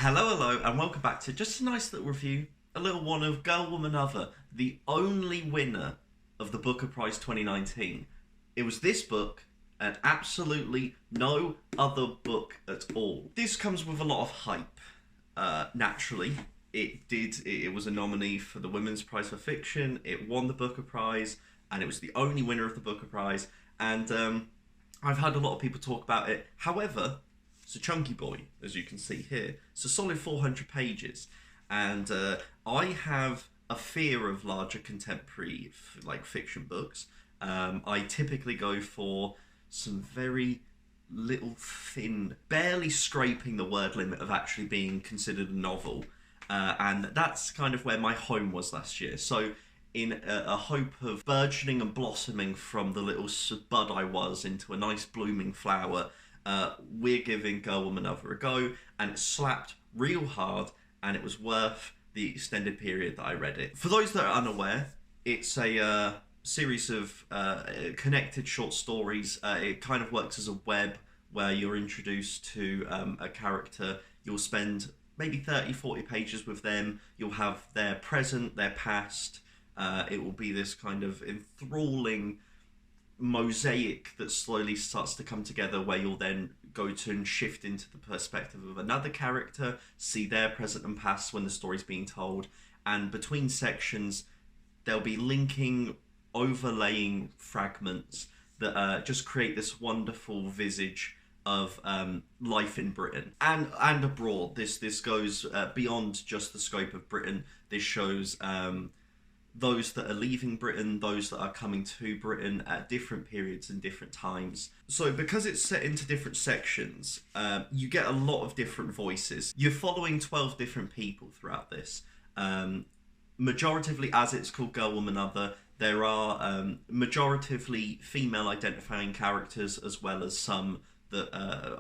Hello, and welcome back to just a nice little review, a little one of Girl, Woman, Other, the only winner of the Booker Prize 2019. It was this book and absolutely no other book at all. This comes with a lot of hype, naturally. It was a nominee for the Women's Prize for Fiction, it won the Booker Prize, and it was the only winner of the Booker Prize, and I've heard a lot of people talk about it. However, it's a chunky boy, as you can see here. It's a solid 400 pages, and I have a fear of larger contemporary fiction books. I typically go for some very little thin, barely scraping the word limit of actually being considered a novel, and that's kind of where my home was last year. So in a hope of burgeoning and blossoming from the little bud I was into a nice blooming flower, we're giving Girl, Woman, Other a go, and it slapped real hard, and it was worth the extended period that I read it. For those that are unaware, it's a series of connected short stories. It kind of works as a web where you're introduced to a character. You'll spend maybe 30-40 pages with them. You'll have their present, their past. It will be this kind of enthralling mosaic that slowly starts to come together, where you'll then go to and shift into the perspective of another character, see their present and past when the story's being told, and between sections there'll be linking, overlaying fragments that just create this wonderful visage of life in Britain and abroad. This goes beyond just the scope of Britain. This shows those that are leaving Britain, those that are coming to Britain at different periods and different times. So because it's set into different sections, you get a lot of different voices. You're following 12 different people throughout this. Majoritively, as it's called Girl, Woman, Other, there are majoritively female identifying characters, as well as some that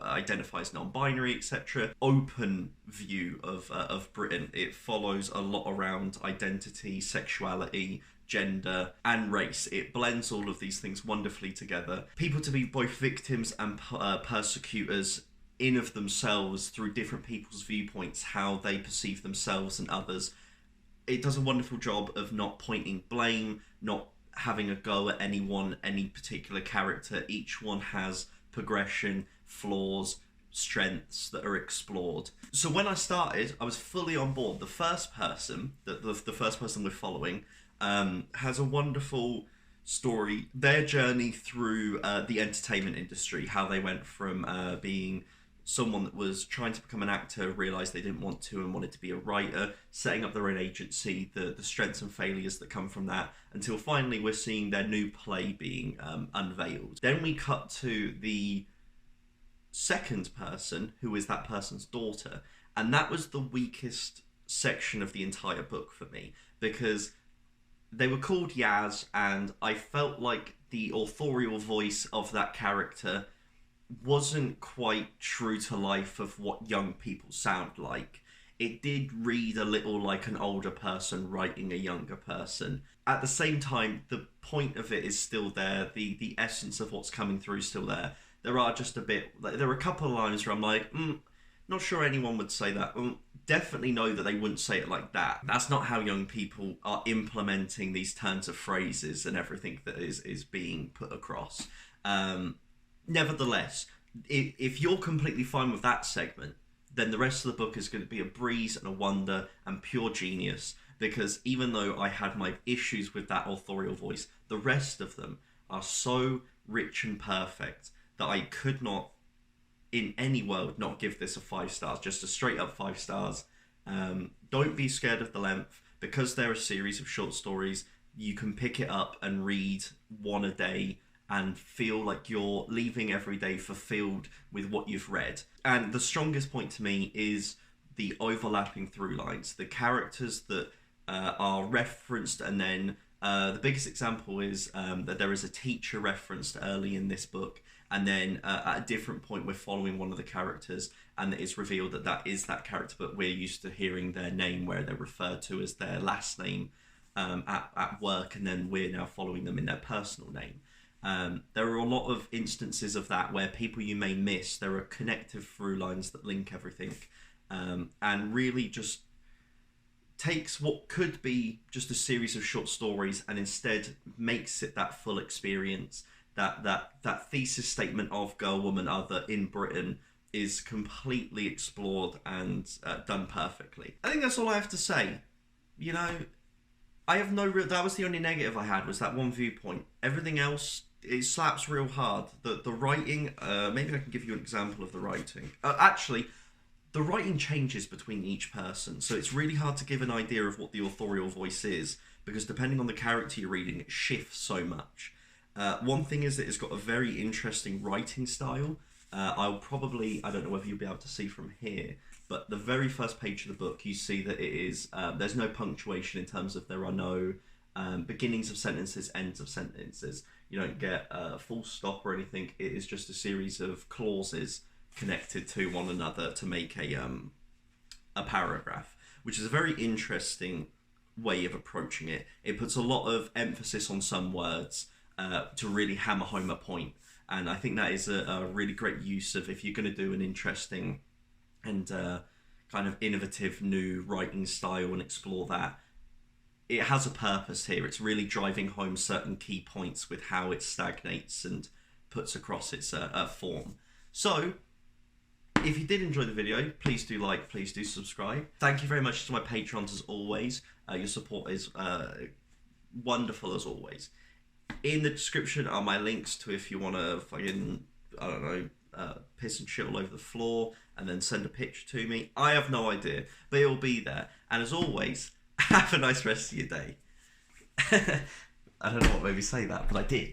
identify as non-binary, etc. Open view of Britain. It follows a lot around identity, sexuality, gender, and race. It blends all of these things wonderfully together. People to be both victims and persecutors in of themselves through different people's viewpoints, how they perceive themselves and others. It does a wonderful job of not pointing blame, not having a go at anyone, any particular character. Each one has progression, flaws, strengths that are explored. So when I started, I was fully on board. The first person, the first person we're following, has a wonderful story. Their journey through the entertainment industry, how they went from being someone that was trying to become an actor, realised they didn't want to and wanted to be a writer, setting up their own agency, the strengths and failures that come from that, until finally we're seeing their new play being unveiled. Then we cut to the second person, who is that person's daughter, and that was the weakest section of the entire book for me, because they were called Yaz, and I felt like the authorial voice of that character wasn't quite true to life of what young people sound like. It did read a little like an older person writing a younger person. At the same time, the point of it is still there. The essence of what's coming through is still there. There are just there are a couple of lines where I'm like, not sure anyone would say that. Definitely know that they wouldn't say it like that. That's not how young people are implementing these turns of phrases and everything that is being put across. Nevertheless, if you're completely fine with that segment, then the rest of the book is going to be a breeze and a wonder and pure genius, because even though I had my issues with that authorial voice, the rest of them are so rich and perfect that I could not, in any world, not give this a 5 stars, just a straight up 5 stars. Don't be scared of the length, because they're a series of short stories. You can pick it up and read one a day and feel like you're leaving every day fulfilled with what you've read. And the strongest point to me is the overlapping through lines, the characters that are referenced, and then the biggest example is that there is a teacher referenced early in this book, and then at a different point we're following one of the characters, and it's revealed that that is that character, but we're used to hearing their name where they're referred to as their last name at work, and then we're now following them in their personal name. There are a lot of instances of that where people you may miss, there are connective through lines that link everything. and really just takes what could be just a series of short stories and instead makes it that full experience. That thesis statement of girl, woman, other in Britain is completely explored and done perfectly. I think that's all I have to say. You know, I have no real... That was the only negative I had, was that one viewpoint. Everything else, it slaps real hard. The writing, maybe I can give you an example of the writing. Actually, the writing changes between each person, so it's really hard to give an idea of what the authorial voice is, because depending on the character you're reading, it shifts so much. One thing is that it's got a very interesting writing style. I don't know whether you'll be able to see from here, but the very first page of the book, you see that it is, there's no punctuation in terms of there are no beginnings of sentences, ends of sentences. You don't get a full stop or anything. It is just a series of clauses connected to one another to make a paragraph, which is a very interesting way of approaching it. It puts a lot of emphasis on some words to really hammer home a point, and I think that is a really great use of, if you're going to do an interesting and kind of innovative new writing style and explore that, it has a purpose here. It's really driving home certain key points with how it stagnates and puts across its form. So if you did enjoy the video, please do like, please do subscribe. Thank you very much to my patrons as always. Your support is wonderful as always. In the description are my links to if you want to fucking, I don't know, piss and shit all over the floor and then send a picture to me. I have no idea, but it will be there. And as always, have a nice rest of your day. I don't know what made me say that, but I did.